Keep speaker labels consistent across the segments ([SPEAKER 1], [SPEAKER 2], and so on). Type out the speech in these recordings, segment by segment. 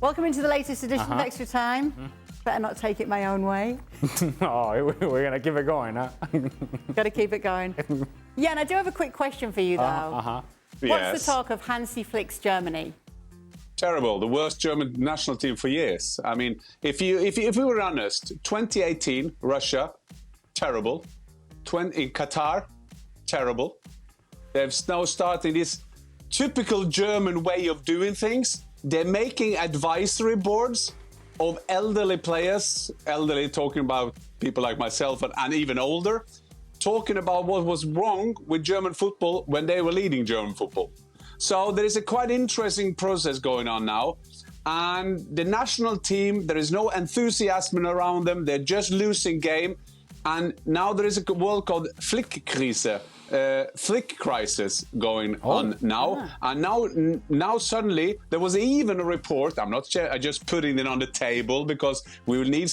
[SPEAKER 1] Welcome into the latest edition of Extra Time. Better not take it my own way.
[SPEAKER 2] Oh, we're going to keep it going, huh?
[SPEAKER 1] Got to keep it going. Yeah, and I do have a quick question for you, though. What's the talk of Hansi Flick's Germany?
[SPEAKER 3] Terrible. The worst German national team for years. I mean, if we were honest, 2018, Russia, terrible. In Qatar, terrible. They've now starting this typical German way of doing things. They're making advisory boards of elderly players, elderly talking about people like myself and even older, talking about what was wrong with German football when they were leading German football. So there is a quite interesting process going on now. And the national team, there is no enthusiasm around them. They're just losing game. And now there is a word called Flick-Krise. Flick crisis going on now. And now suddenly there was even a report, I'm just putting it on the table because we will need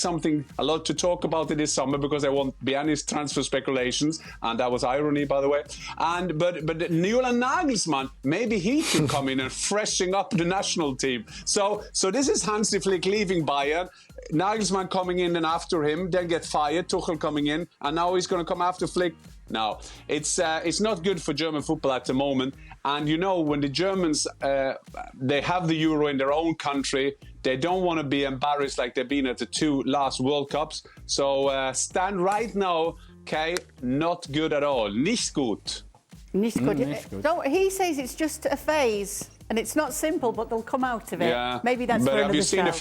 [SPEAKER 3] a lot to talk about it this summer because I won't be any transfer speculations, and that was irony, by the way. But Julian Nagelsmann, maybe he can come in and freshen up the national team. So this is Hansi Flick leaving Bayern, Nagelsmann coming in and after him, then get fired, Tuchel coming in, and now he's going to come after Flick. No, it's not good for German football at the moment. And you know, when the Germans, they have the Euro in their own country, they don't want to be embarrassed like they've been at the two last World Cups. So stand right now, okay, not good at all. Nicht gut.
[SPEAKER 1] Nicht gut. He says it's just a phase. And it's not simple, but they'll come out of it.
[SPEAKER 3] Yeah.
[SPEAKER 1] Maybe that's for another show.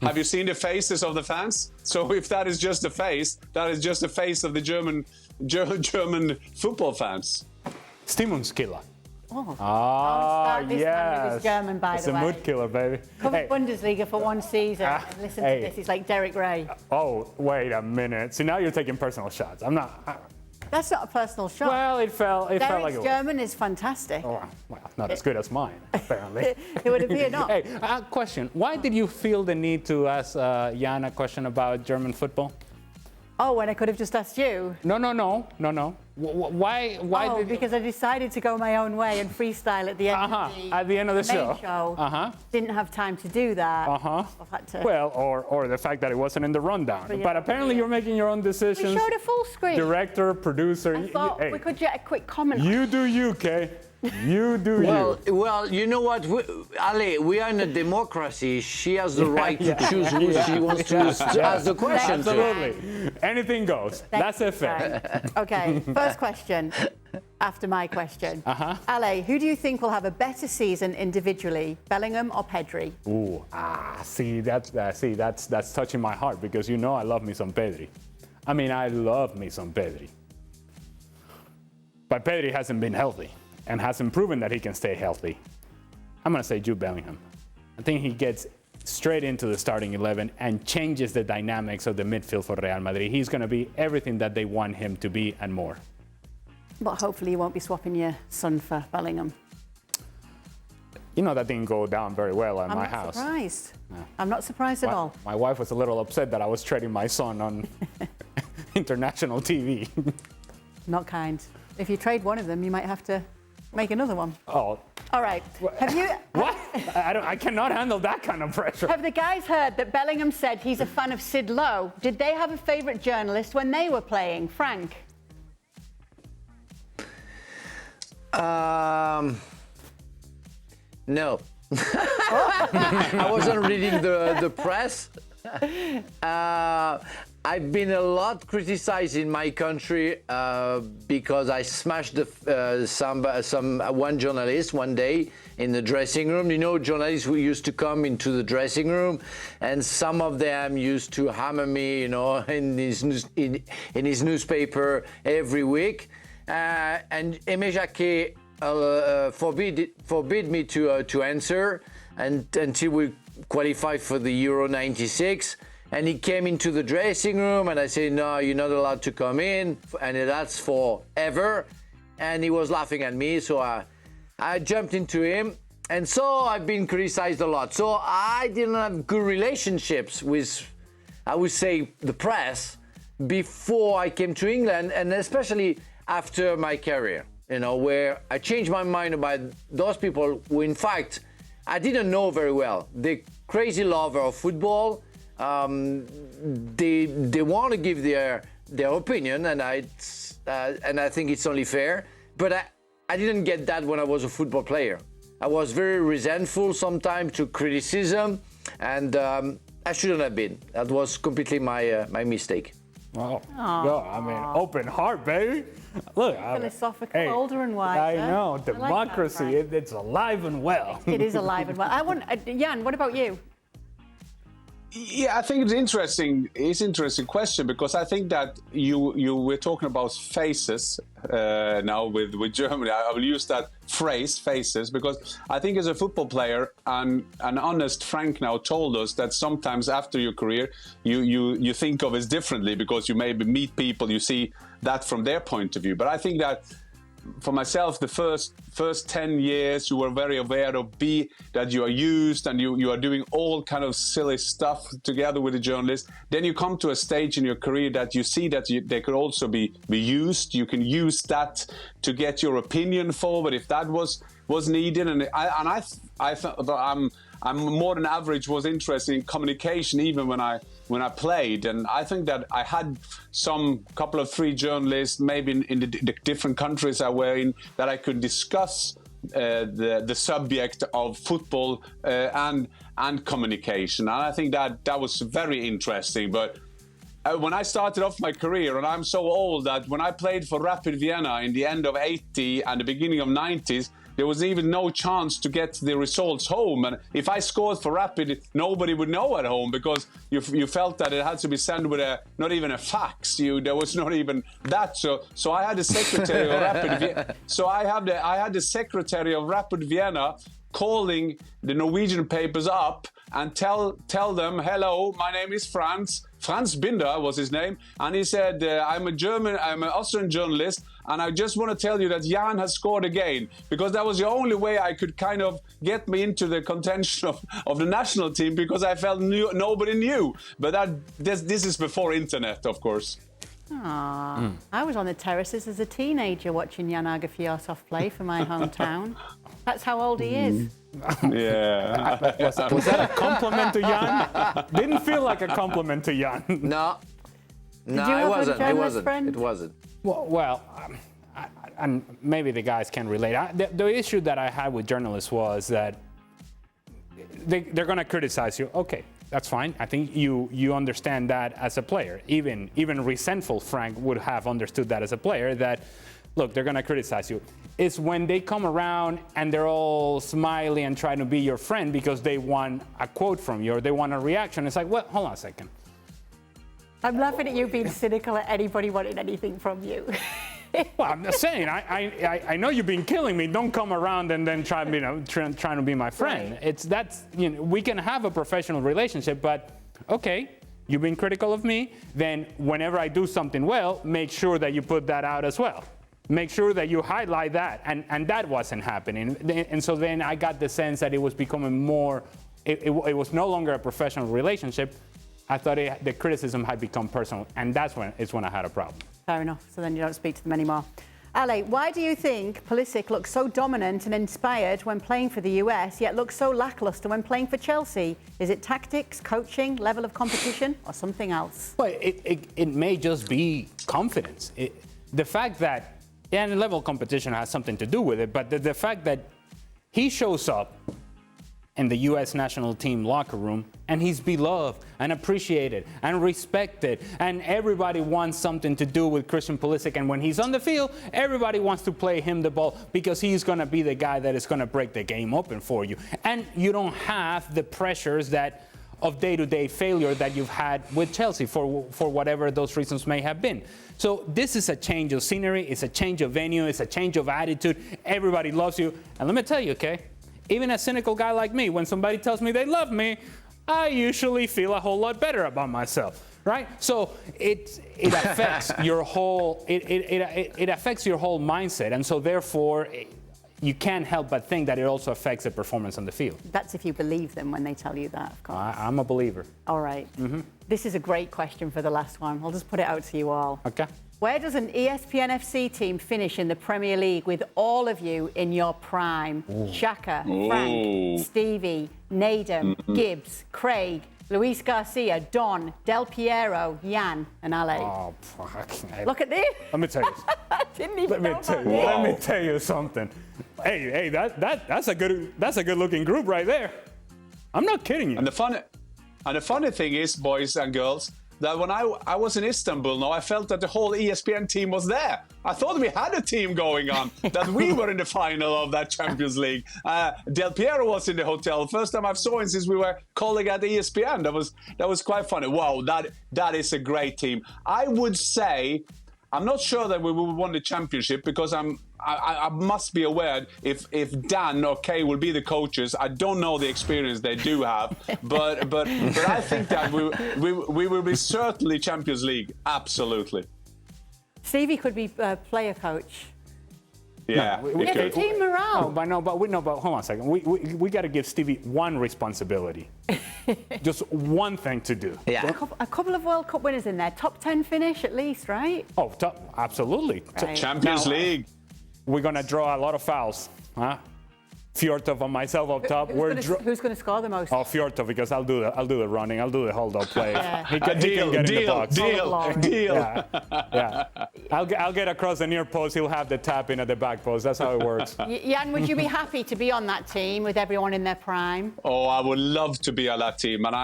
[SPEAKER 3] Have you seen the faces of the fans? So if that is just a face, that is just a face of the German football fans.
[SPEAKER 2] Stimmungskiller.
[SPEAKER 1] Yes. German, by
[SPEAKER 2] it's
[SPEAKER 1] the way.
[SPEAKER 2] It's a mood killer, baby.
[SPEAKER 1] Covered Bundesliga for one season. And listen to this. He's like Derek Ray.
[SPEAKER 2] Oh, wait a minute. See, now you're taking personal shots. I'm not.
[SPEAKER 1] That's not a personal shot.
[SPEAKER 2] Well, it felt like it was.
[SPEAKER 1] German is fantastic.
[SPEAKER 2] Oh, well, not as good as mine, apparently.
[SPEAKER 1] It would appear not.
[SPEAKER 2] Hey, question. Why did you feel the need to ask Jan a question about German football?
[SPEAKER 1] Oh, when I could have just asked you.
[SPEAKER 2] No. Why did
[SPEAKER 1] because I decided to go my own way and freestyle at the end of the show. Didn't have time to do that. I've had to...
[SPEAKER 2] Well, or the fact that it wasn't in the rundown. But apparently you're making your own decisions.
[SPEAKER 1] We showed a full screen.
[SPEAKER 2] Director, producer.
[SPEAKER 1] I thought we could get a quick comment.
[SPEAKER 2] You do you, Kay. You do you.
[SPEAKER 4] Well, you know what, Ale, we are in a democracy. She has the right to choose who she wants to ask the question
[SPEAKER 2] Absolutely. Anything goes. That's a fact.
[SPEAKER 1] Okay, first question after my question. Ale, who do you think will have a better season individually, Bellingham or Pedri?
[SPEAKER 2] Ooh, that's touching my heart because you know I love me some Pedri. I mean, I love me some Pedri. But Pedri hasn't been healthy and hasn't proven that he can stay healthy. I'm going to say Jude Bellingham. I think he gets straight into the starting 11 and changes the dynamics of the midfield for Real Madrid. He's going to be everything that they want him to be and more.
[SPEAKER 1] But hopefully you won't be swapping your son for Bellingham.
[SPEAKER 2] You know, that didn't go down very well at my house.
[SPEAKER 1] I'm not surprised. Yeah. I'm not surprised at all.
[SPEAKER 2] My wife was a little upset that I was trading my son on international TV.
[SPEAKER 1] Not kind. If you trade one of them, you might have to make another one.
[SPEAKER 2] Oh.
[SPEAKER 1] All right. Have you...
[SPEAKER 2] What? I cannot handle that kind of pressure.
[SPEAKER 1] Have the guys heard that Bellingham said he's a fan of Sid Lowe? Did they have a favourite journalist when they were playing? Frank?
[SPEAKER 4] No. I wasn't reading the press. I've been a lot criticized in my country because I smashed one journalist one day in the dressing room. You know, journalists who used to come into the dressing room, and some of them used to hammer me, you know, in his newspaper every week. And Aimé Jacquet forbid me to answer until we qualified for the Euro '96. And he came into the dressing room and I said, no, you're not allowed to come in. And that's forever. And he was laughing at me. So I jumped into him. And so I've been criticized a lot. So I didn't have good relationships with, I would say, the press before I came to England. And especially after my career, you know, where I changed my mind about those people who, in fact, I didn't know very well. They crazy lover of football. They want to give their opinion, and I think it's only fair. But I didn't get that when I was a football player. I was very resentful sometimes to criticism, and I shouldn't have been. That was completely my mistake.
[SPEAKER 2] Well, no, I mean, open heart, baby. Look,
[SPEAKER 1] philosophical, older and wiser.
[SPEAKER 2] I know, democracy, it's alive and well.
[SPEAKER 1] It is alive and well. Jan, what about you?
[SPEAKER 3] Yeah, I think it's interesting. It's an interesting question, because I think that you were talking about faces now with Germany. I will use that phrase, faces, because I think as a football player, and an honest Frank now told us that sometimes after your career, you think of it differently, because you maybe meet people, you see that from their point of view. But I think that for myself, the first 10 years, you were very aware of that you are used, and you are doing all kind of silly stuff together with the journalists. Then you come to a stage in your career that you see that they could also be used. You can use that to get your opinion forward if that was needed. And I thought I'm more than average was interested in communication even when I played, and I think that I had couple of 3 journalists maybe in the different countries I were in that I could discuss the subject of football and communication, and I think that was very interesting. But when I started off my career, and I'm so old that when I played for Rapid Vienna in the end of 80 and the beginning of 90s, there was even no chance to get the results home. And if I scored for Rapid, nobody would know at home, because you felt that it had to be sent with not even a fax. There was not even that. So I had the secretary of Rapid Vienna. So I had the secretary of Rapid Vienna calling the Norwegian papers up and tell them, hello, my name is Franz Binder was his name, and he said, I'm an Austrian journalist, and I just want to tell you that Jan has scored again, because that was the only way I could kind of get me into the contention of the national team, because I felt nobody knew. But this is before internet, of course.
[SPEAKER 1] I was on the terraces as a teenager watching Jan Agerfjordhoff play for my hometown. That's how old he is.
[SPEAKER 3] Yeah.
[SPEAKER 2] Was that a compliment to Jan? Didn't feel like a compliment to Jan.
[SPEAKER 4] No,
[SPEAKER 1] Did you have a journalist friend?
[SPEAKER 4] It wasn't.
[SPEAKER 2] Well, and maybe the guys can relate. The issue that I had with journalists was that they're going to criticize you. Okay, that's fine. I think you understand that as a player. Even resentful Frank would have understood that as a player, that, look, they're going to criticize you. It's when they come around and they're all smiley and trying to be your friend because they want a quote from you or they want a reaction. It's like, well, hold on a second.
[SPEAKER 1] I'm laughing at you being cynical at anybody wanting anything from you.
[SPEAKER 2] Well, I'm just saying, I know you've been killing me. Don't come around and then trying to be my friend. Right. We can have a professional relationship, but okay, you've been critical of me. Then whenever I do something well, make sure that you put that out as well. Make sure that you highlight that, and that wasn't happening. And so then I got the sense that it was becoming more. It was no longer a professional relationship. I thought the criticism had become personal, and that's when I had a problem.
[SPEAKER 1] Fair enough. So then you don't speak to them anymore. Ale, why do you think Pulisic looks so dominant and inspired when playing for the US, yet looks so lackluster when playing for Chelsea? Is it tactics, coaching, level of competition, or something else?
[SPEAKER 2] Well, it may just be confidence. The fact that, and level of competition has something to do with it, but the fact that he shows up in the U.S. national team locker room, and he's beloved and appreciated and respected, and everybody wants something to do with Christian Pulisic. And when he's on the field, everybody wants to play him the ball because he's going to be the guy that is going to break the game open for you. And you don't have the pressures of day-to-day failure that you've had with Chelsea for whatever those reasons may have been. So this is a change of scenery, it's a change of venue, it's a change of attitude. Everybody loves you. And let me tell you, okay, even a cynical guy like me, when somebody tells me they love me, I usually feel a whole lot better about myself, right? So it affects your whole it affects your whole mindset, and so therefore you can't help but think that it also affects the performance on the field.
[SPEAKER 1] That's if you believe them when they tell you that, of course.
[SPEAKER 2] I'm a believer.
[SPEAKER 1] All right. Mm-hmm. This is a great question for the last one. I'll just put it out to you all.
[SPEAKER 2] Okay.
[SPEAKER 1] Where does an ESPN FC team finish in the Premier League with all of you in your prime? Xhaka, Frank, Stevie, Nadem, Gibbs, Craig, Luis Garcia, Don, Del Piero, Jan, and Ale.
[SPEAKER 2] Oh, fuck.
[SPEAKER 1] Look at this.
[SPEAKER 2] Let me tell you.
[SPEAKER 1] Didn't even know about this.
[SPEAKER 2] Let me tell you something. Hey, that's a good looking group right there. I'm not kidding you.
[SPEAKER 3] And the funny thing is, boys and girls, that when I was in Istanbul now, I felt that the whole ESPN team was there. I thought we had a team going on, that we were in the final of that Champions League. Del Piero was in the hotel. First time I saw him since we were colleagues at ESPN. That was quite funny. Wow, that is a great team. I would say, I'm not sure that we will win the championship because I must be aware if Dan or Kay will be the coaches. I don't know the experience they do have, but I think that we will be certainly Champions League. Absolutely.
[SPEAKER 1] Stevie could be player coach.
[SPEAKER 3] Yeah,
[SPEAKER 1] We have a team morale.
[SPEAKER 2] But hold on a second. We got to give Stevie one responsibility. Just one thing to do.
[SPEAKER 4] Yeah.
[SPEAKER 1] A couple of World Cup winners in there. Top 10 finish at least, right?
[SPEAKER 2] Oh, absolutely.
[SPEAKER 1] Right.
[SPEAKER 3] Champions League.
[SPEAKER 2] We're going to draw a lot of fouls. Huh? Fjortov and myself up top.
[SPEAKER 1] Who's going to score the most?
[SPEAKER 2] Oh, Fjortov, because I'll do the running. I'll do the hold-up play.
[SPEAKER 1] Yeah.
[SPEAKER 2] He can get in the box.
[SPEAKER 3] Deal.
[SPEAKER 2] Yeah. I'll get across the near post. He'll have the tap in at the back post. That's how it works.
[SPEAKER 1] Jan, would you be happy to be on that team with everyone in their prime?
[SPEAKER 3] Oh, I would love to be on that team, and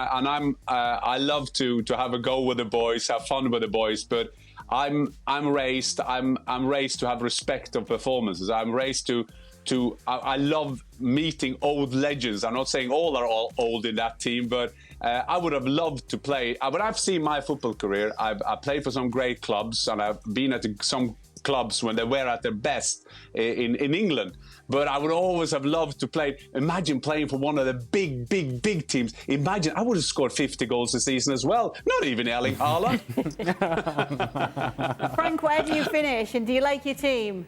[SPEAKER 3] I love to have a go with the boys, have fun with the boys. But I'm raised to have respect of performances. I'm raised to I love meeting old legends. I'm not saying all are old in that team, but I would have loved to play. When I've seen my football career, I played for some great clubs, and I've been at some clubs when they were at their best in England. But I would always have loved to play. Imagine playing for one of the big teams. Imagine, I would have scored 50 goals a season as well. Not even Erling Haaland.
[SPEAKER 1] Frank, where do you finish, and do you like your team?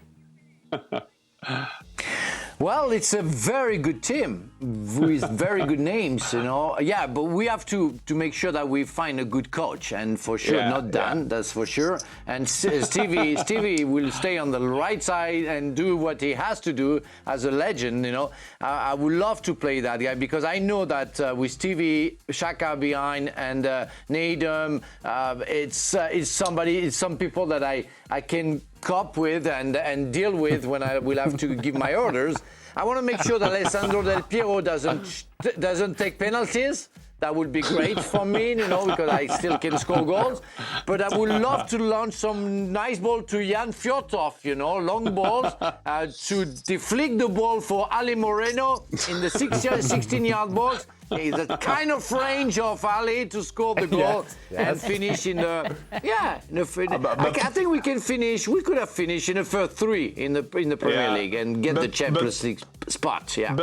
[SPEAKER 4] Well, it's a very good team with very good names, you know. Yeah, but we have to make sure that we find a good coach, and for sure, not Dan, that's for sure. And Stevie will stay on the right side and do what he has to do as a legend, you know. I would love to play that guy because I know that with Stevie, Xhaka behind, and Nadem, it's some people that I can cope with and deal with when I will have to give my orders. I want to make sure that Alessandro Del Piero doesn't take penalties. That would be great for me, you know, because I still can score goals. But I would love to launch some nice ball to Jan Fjortov, you know, long balls, to deflect the ball for Ali Moreno in the 16-yard box. The kind of range of Ali to score the goal and finish in the I think we can finish. We could have finished in the first three in the Premier League and get the Champions League spot. Yeah.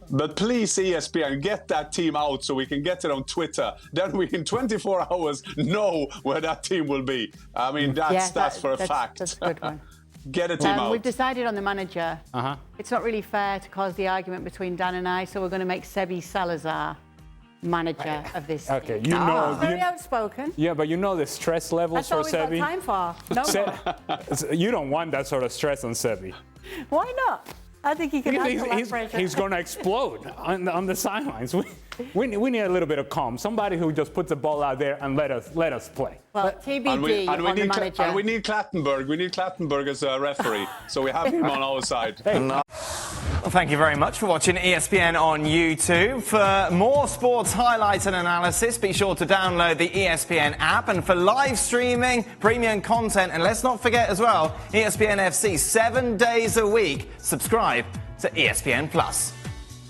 [SPEAKER 3] But please, ESPN, get that team out so we can get it on Twitter. Then we, in 24 hours, know where that team will be. I mean, that's for a fact.
[SPEAKER 1] That's a good one.
[SPEAKER 3] Get a team out.
[SPEAKER 1] We've decided on the manager. It's not really fair to cause the argument between Dan and I, so we're going to make Sebi Salazar manager of this team.
[SPEAKER 2] Okay, you know.
[SPEAKER 1] Very outspoken.
[SPEAKER 2] Yeah, but you know the stress levels
[SPEAKER 1] That's
[SPEAKER 2] for
[SPEAKER 1] all we've
[SPEAKER 2] Sebi.
[SPEAKER 1] got time for. No.
[SPEAKER 2] You don't want that sort of stress on Sebi.
[SPEAKER 1] Why not? I think he can handle that pressure.
[SPEAKER 2] He's going to explode on the sidelines. We need a little bit of calm. Somebody who just puts the ball out there and let us play.
[SPEAKER 1] Well, TBD on the manager.
[SPEAKER 3] And we need Clattenburg. We need Clattenburg as a referee, so we have him on our side.
[SPEAKER 5] Well, thank you very much for watching ESPN on YouTube. For more sports highlights and analysis, be sure to download the ESPN app. And for live streaming, premium content, and let's not forget as well, ESPN FC 7 days a week. Subscribe to ESPN Plus.